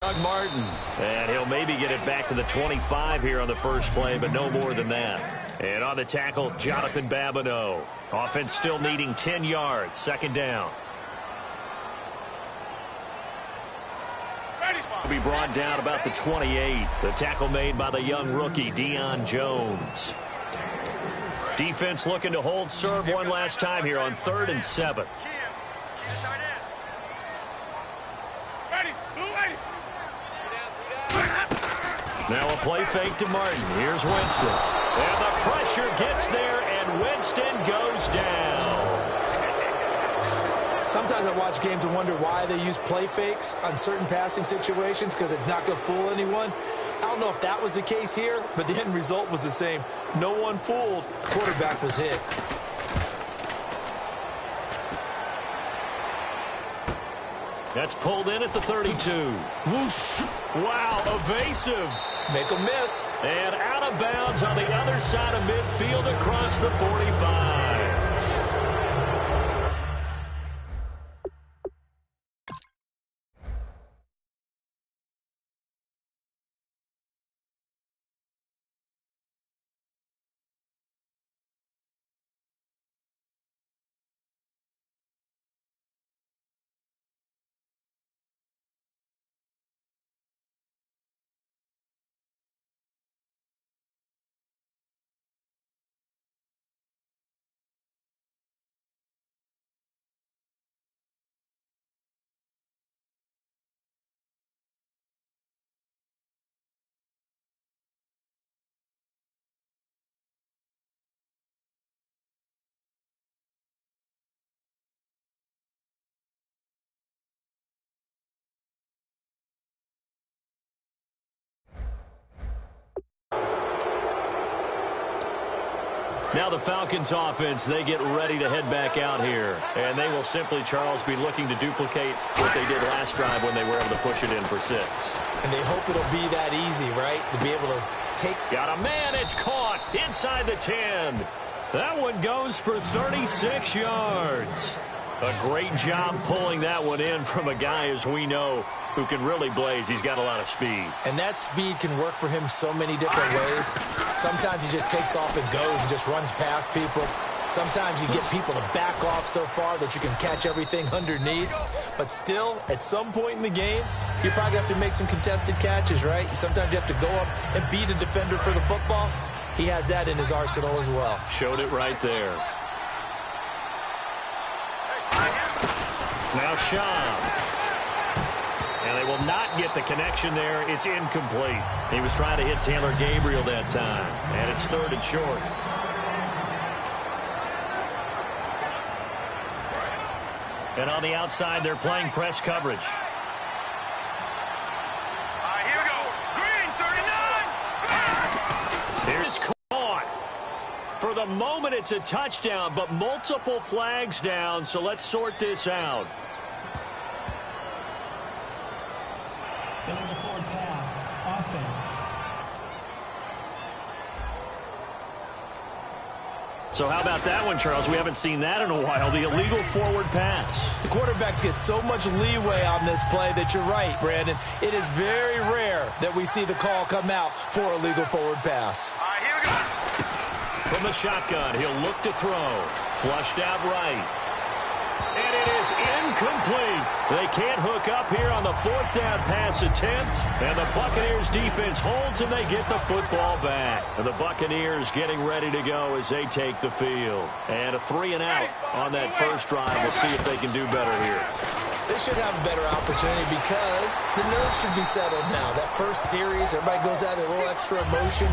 Martin. And he'll maybe get it back to the 25 here on the first play, but no more than that. And on the tackle, Jonathan Babineau. Offense still needing 10 yards. Second down. Will be brought down about the 28. The tackle made by the young rookie, Deion Jones. Defense looking to hold serve one last time here on 3rd and 7. Now a play fake to Martin. Here's Winston. And the pressure gets there, and Winston goes down. Sometimes I watch games and wonder why they use play fakes on certain passing situations, because it's not going to fool anyone. I don't know if that was the case here, but the end result was the same. No one fooled. Quarterback was hit. That's pulled in at the 32. Whoosh. Wow, evasive. Make a miss. And out of bounds on the other side of midfield across the 45. Now the Falcons offense, they get ready to head back out here. And they will simply, Charles, be looking to duplicate what they did last drive when they were able to push it in for 6. And they hope it'll be that easy, right? To be able to take... Got a man, it's caught inside the 10. That one goes for 36 yards. A great job pulling that one in from a guy, as we know, who can really blaze. He's got a lot of speed. And that speed can work for him so many different ways. Sometimes he just takes off and goes and just runs past people. Sometimes you get people to back off so far that you can catch everything underneath. But still, at some point in the game, you probably have to make some contested catches, right? Sometimes you have to go up and beat a defender for the football. He has that in his arsenal as well. Showed it right there. Now Sham. And they will not get the connection there. It's incomplete. He was trying to hit Taylor Gabriel that time. And it's 3rd and short. And on the outside, they're playing press coverage. Here we go. Green, 39. Here's caught. For the moment, it's a touchdown, but multiple flags down, so let's sort this out. Illegal forward pass, offense. So how about that one, Charles? We haven't seen that in a while, the illegal forward pass. The quarterbacks get so much leeway on this play that you're right, Brandon. It is very rare that we see the call come out for a legal forward pass. Here we go. From the shotgun, he'll look to throw. Flushed out right. And it is incomplete. They can't hook up here on the 4th down pass attempt. And the Buccaneers defense holds and they get the football back. And the Buccaneers getting ready to go as they take the field. And a 3 and out on that first drive. We'll see if they can do better here. They should have a better opportunity because the nerves should be settled now. That first series, everybody goes out with a little extra emotion.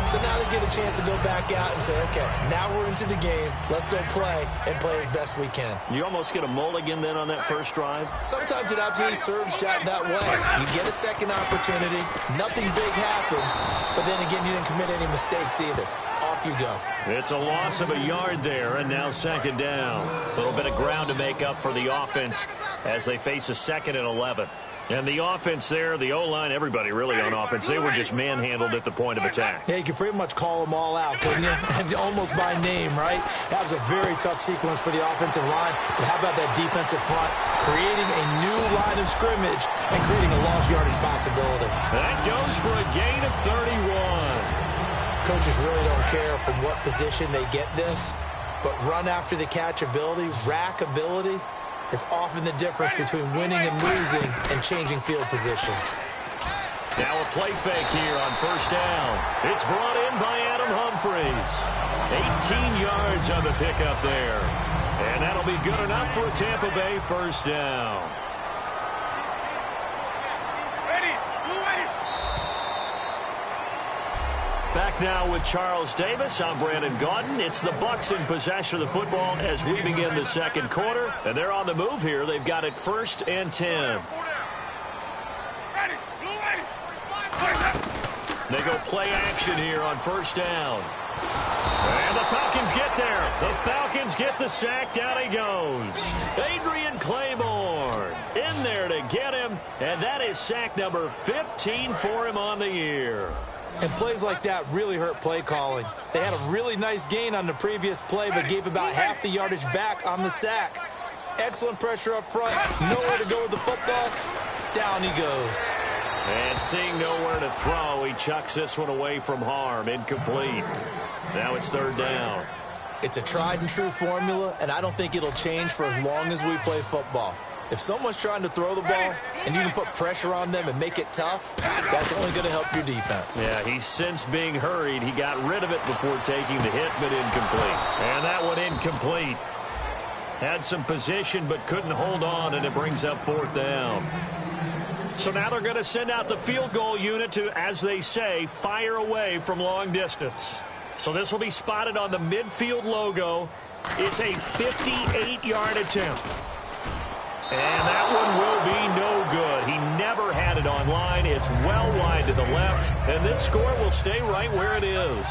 So now they get a chance to go back out and say, okay, now we're into the game. Let's go play and play as best we can. You almost get a mulligan then on that first drive? Sometimes it absolutely serves that way. You get a second opportunity. Nothing big happened. But then again, you didn't commit any mistakes either. Off you go. It's a loss of a yard there, and now 2nd down. A little bit of ground to make up for the offense as they face a 2nd and 11. And the offense there, the O-line, everybody really on offense, they were just manhandled at the point of attack. Yeah, you could pretty much call them all out, couldn't you? And almost by name, right? That was a very tough sequence for the offensive line. But how about that defensive front? Creating a new line of scrimmage and creating a lost yardage possibility. That goes for a gain of 31. Coaches really don't care from what position they get this, but run after the catch ability, rack ability, is often the difference between winning and losing and changing field position. Now a play fake here on first down. It's brought in by Adam Humphries. 18 yards on the pickup there. And that'll be good enough for a Tampa Bay first down. Back now with Charles Davis. I'm Brandon Gaudin. It's the Bucs in possession of the football as we begin the second quarter. And they're on the move here. They've got it 1st and 10. They go play action here on first down. And the Falcons get there. The Falcons get the sack. Down he goes. Adrian Claiborne in there to get him. And that is sack number 15 for him on the year. And plays like that really hurt play calling. They had a really nice gain on the previous play, but gave about half the yardage back on the sack. Excellent pressure up front. Nowhere to go with the football. Down he goes. And seeing nowhere to throw, he chucks this one away from harm. Incomplete. Now it's 3rd down. It's a tried and true formula, and I don't think it'll change for as long as we play football. If someone's trying to throw the ball and you can put pressure on them and make it tough, that's only going to help your defense. Yeah, he's since being hurried. He got rid of it before taking the hit, but incomplete. And that one incomplete. Had some position but couldn't hold on, and it brings up 4th down. So now they're going to send out the field goal unit to, as they say, fire away from long distance. So this will be spotted on the midfield logo. It's a 58-yard attempt. And that one will be no good. He never had it on line. It's well wide to the left, and this score will stay right where it is.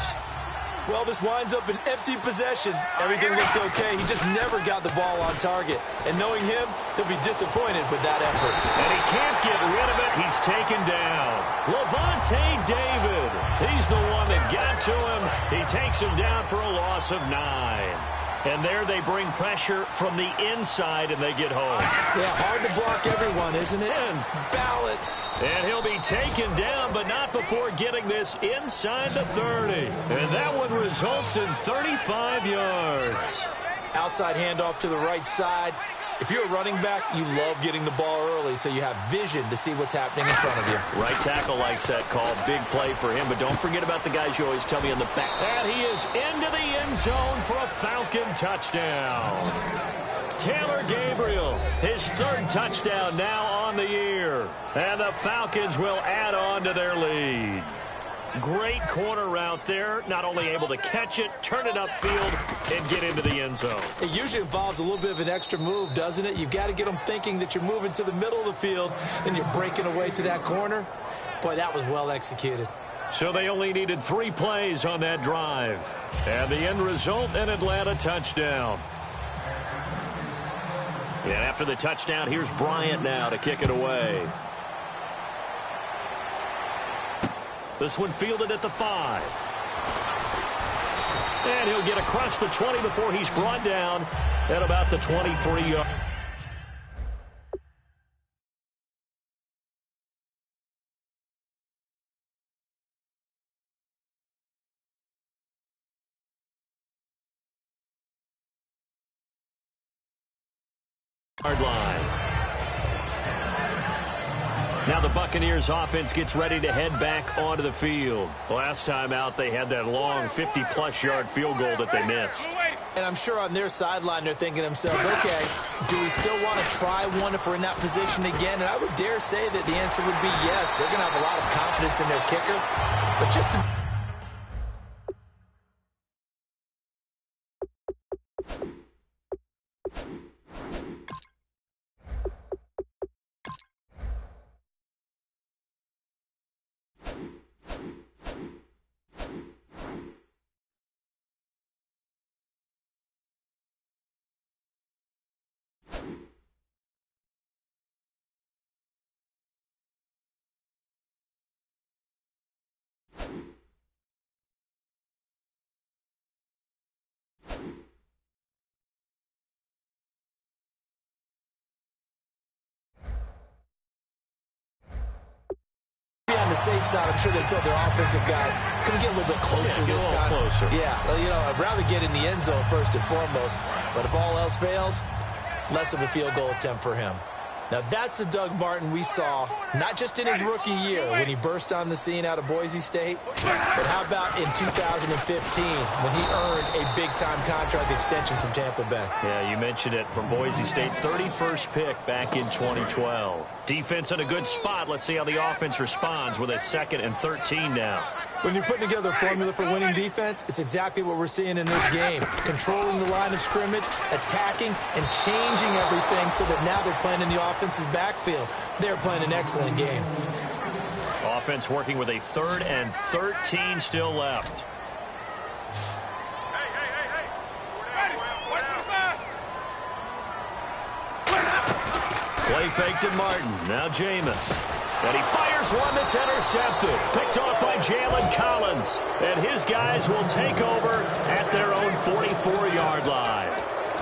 Well, this winds up an empty possession. Everything looked okay. He just never got the ball on target. And knowing him, he'll be disappointed with that effort. And he can't get rid of it. He's taken down. Levante David. He's the one that got to him. He takes him down for a loss of 9. And there they bring pressure from the inside, and they get home. Yeah, hard to block everyone, isn't it? And balance. And he'll be taken down, but not before getting this inside the 30. And that one results in 35 yards. Outside handoff to the right side. If you're a running back, you love getting the ball early so you have vision to see what's happening in front of you. Right tackle likes that call. Big play for him, but don't forget about the guys you always tell me in the back. And he is into the end zone for a Falcon touchdown. Taylor Gabriel, his 3rd touchdown now on the year. And the Falcons will add on to their lead. Great corner route there. Not only able to catch it, turn it upfield, and get into the end zone. It usually involves a little bit of an extra move, doesn't it? You've got to get them thinking that you're moving to the middle of the field and you're breaking away to that corner. Boy, that was well executed. So they only needed 3 plays on that drive. And the end result, an Atlanta touchdown. And after the touchdown, here's Bryant now to kick it away. This one fielded at the 5. And he'll get across the 20 before he's brought down at about the 23-yard. Line. Now the Buccaneers offense gets ready to head back onto the field. Last time out, they had that long 50-plus yard field goal that they missed. And I'm sure on their sideline, they're thinking to themselves, okay, do we still want to try one if we're in that position again? And I would dare say that the answer would be yes. They're going to have a lot of confidence in their kicker. But just to on the safe side, I'm sure they told their offensive guys, can we get a little bit closer this time? Closer. Yeah, well, I'd rather get in the end zone first and foremost. But if all else fails, less of a field goal attempt for him. Now, that's the Doug Martin we saw, not just in his rookie year when he burst on the scene out of Boise State, but how about in 2015 when he earned a big-time contract extension from Tampa Bay? Yeah, you mentioned it, from Boise State, 31st pick back in 2012. Defense in a good spot. Let's see how the offense responds with a 2nd and 13 now. When you're putting together a formula for winning defense, it's exactly what we're seeing in this game. Controlling the line of scrimmage, attacking, and changing everything so that now they're playing in the offense's backfield. They're playing an excellent game. Offense working with a 3rd and 13 still left. Play fake to Martin. Now Jameis. And he fires one that's intercepted. Picked off by Jalen Collins. And his guys will take over at their own 44-yard line.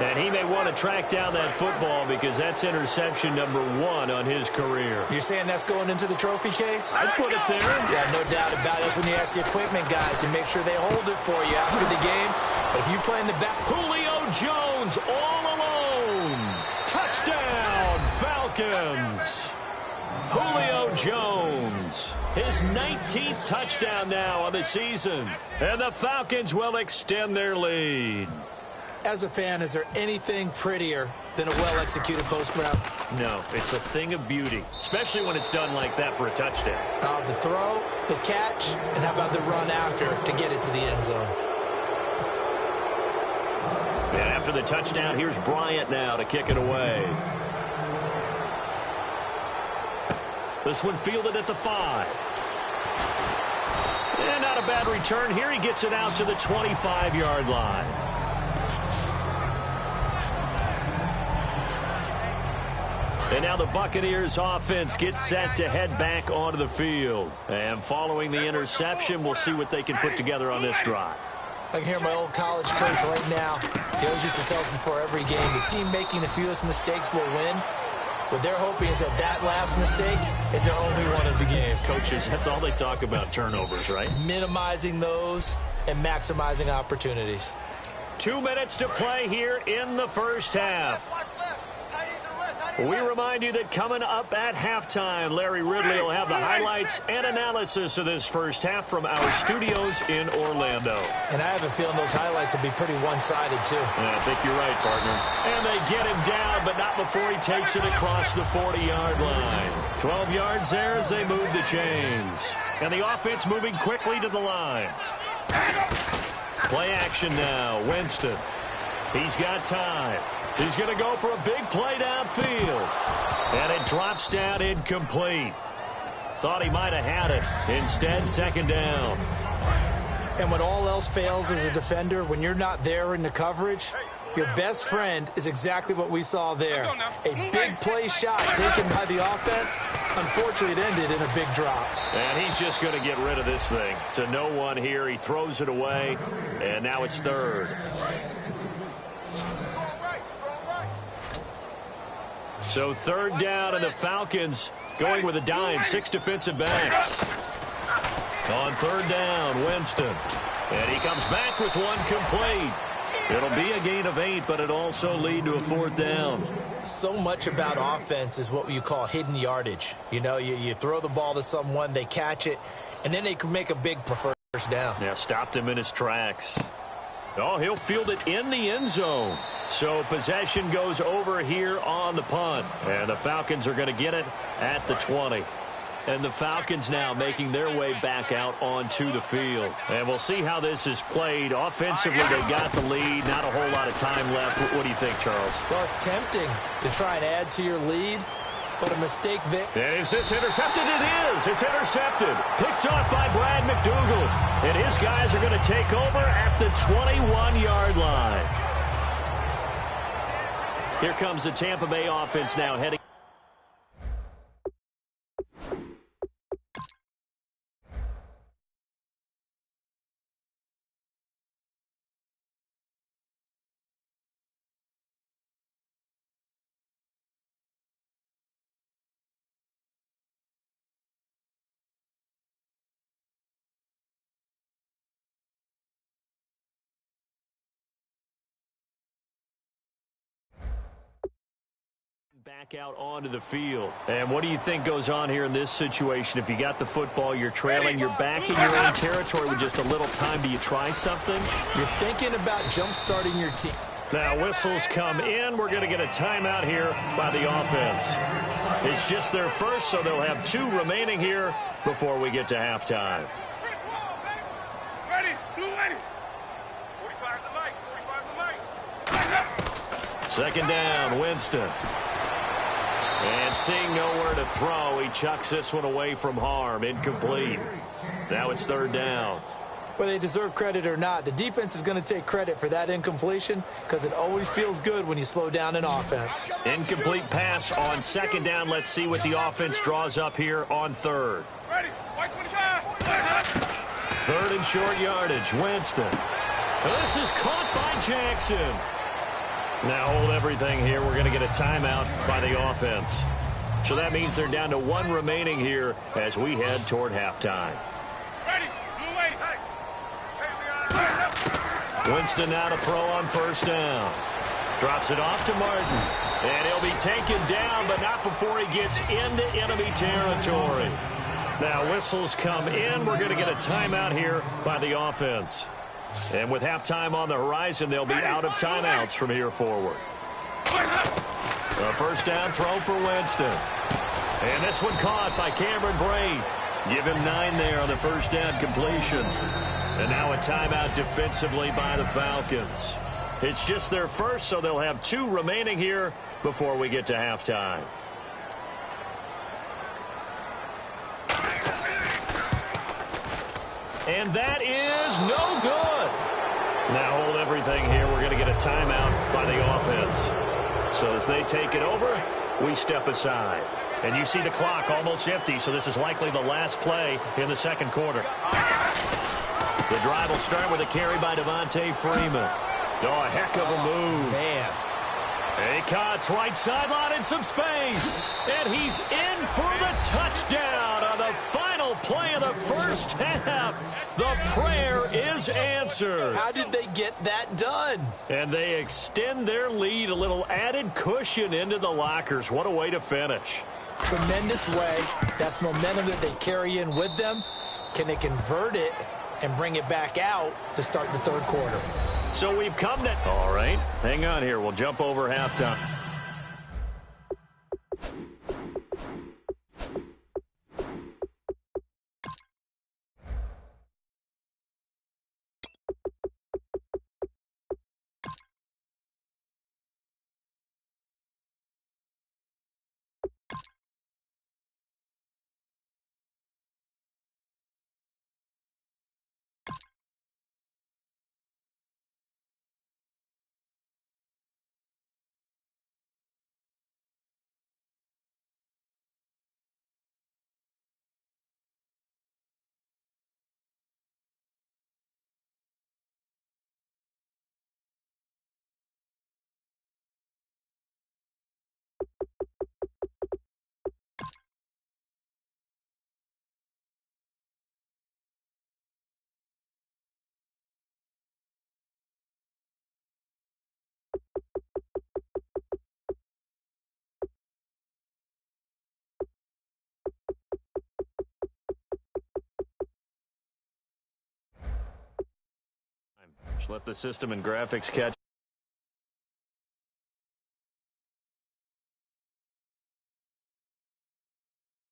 And he may want to track down that football because that's interception number 1 on his career. You're saying that's going into the trophy case? I'd put it there. Yeah, no doubt about it. That's when you ask the equipment guys to make sure they hold it for you after the game. But if you play in the back... Julio Jones all alone. Touchdown, Falcons. Julio Jones, his 19th touchdown now on the season. And the Falcons will extend their lead. As a fan, is there anything prettier than a well-executed post route? No, it's a thing of beauty, especially when it's done like that for a touchdown. The throw, the catch, and how about the run after to get it to the end zone? And after the touchdown, here's Bryant now to kick it away. This one fielded at the 5. And not a bad return here. He gets it out to the 25-yard line. And now the Buccaneers offense gets set to head back onto the field. And following the interception, we'll see what they can put together on this drive. I can hear my old college coach right now. He always used to tell us before every game, the team making the fewest mistakes will win. What they're hoping is that last mistake is their only one of the game. Coaches, that's all they talk about, turnovers, right? Minimizing those and maximizing opportunities. 2 minutes to play here in the first half. We remind you that coming up at halftime, Larry Ridley will have the highlights and analysis of this first half from our studios in Orlando. And I have a feeling those highlights will be pretty one-sided, too. Yeah, I think you're right, partner. And they get him down, but not before he takes it across the 40-yard line. 12 yards there as they move the chains. And the offense moving quickly to the line. Play action now. Winston. He's got time. He's going to go for a big play downfield. And it drops down incomplete. Thought he might have had it. Instead, 2nd down. And when all else fails as a defender, when you're not there in the coverage, your best friend is exactly what we saw there. A big play shot taken by the offense. Unfortunately, it ended in a big drop. And he's just going to get rid of this thing. To no one here. He throws it away. And now it's 3rd. So 3rd down, and the Falcons going with a dime. 6 defensive backs. On 3rd down, Winston. And he comes back with one complete. It'll be a gain of 8, but it also lead to a 4th down. So much about offense is what you call hidden yardage. You know, you throw the ball to someone, they catch it, and then they can make a big first down. Yeah, stopped him in his tracks. Oh, he'll field it in the end zone. So possession goes over here on the punt. And the Falcons are going to get it at the 20. And the Falcons now making their way back out onto the field. And we'll see how this is played. Offensively, they got the lead. Not a whole lot of time left. What do you think, Charles? Well, it's tempting to try and add to your lead, but a mistake there. And is this intercepted? It is. It's intercepted. Picked off by Brad McDougal. And his guys are going to take over at the 21-yard line. Here comes the Tampa Bay offense now heading. Back out onto the field. And what do you think goes on here in this situation? If you got the football, you're trailing, you're back in your own territory with just a little time. Do you try something? You're thinking about jump-starting your team. Now whistles come in. We're going to get a timeout here by the offense. It's just their first, so they'll have 2 remaining here before we get to halftime. Ready, blue ready. 45's the mic, 45's the mic. Second down, Winston. And seeing nowhere to throw, he chucks this one away from harm. Incomplete. Now it's third down. Whether they deserve credit or not, the defense is going to take credit for that incompletion because it always feels good when you slow down an offense. Incomplete pass on second down. Let's see what the offense draws up here on third. Ready, white 25. Third and short yardage, Winston. This is caught by Jackson. Now hold everything here. We're going to get a timeout by the offense. So that means they're down to 1 remaining here as we head toward halftime. Ready, blue ready. Winston now to throw on first down. Drops it off to Martin. And he'll be taken down, but not before he gets into enemy territory. Now whistles come in. We're going to get a timeout here by the offense. And with halftime on the horizon, they'll be out of timeouts from here forward. A first down throw for Winston. And this one caught by Cameron Brate. Give him 9 there on the first down completion. And now a timeout defensively by the Falcons. It's just their first, so they'll have 2 remaining here before we get to halftime. And that is no good. Now hold everything here. We're going to get a timeout by the offense. So as they take it over, we step aside. And you see the clock almost empty, so this is likely the last play in the second quarter. The drive will start with a carry by Devontae Freeman. Oh, a heck of a move. Man. He cuts right sideline in some space. And he's in for the touchdown on the final play of the first half. The prayer is answered. How did they get that done? And they extend their lead, a little added cushion into the lockers. What a way to finish. Tremendous way. That's momentum that they carry in with them. Can they convert it and bring it back out to start the third quarter? So we've come to... All right, hang on here. We'll jump over halftime. Just let the system and graphics catch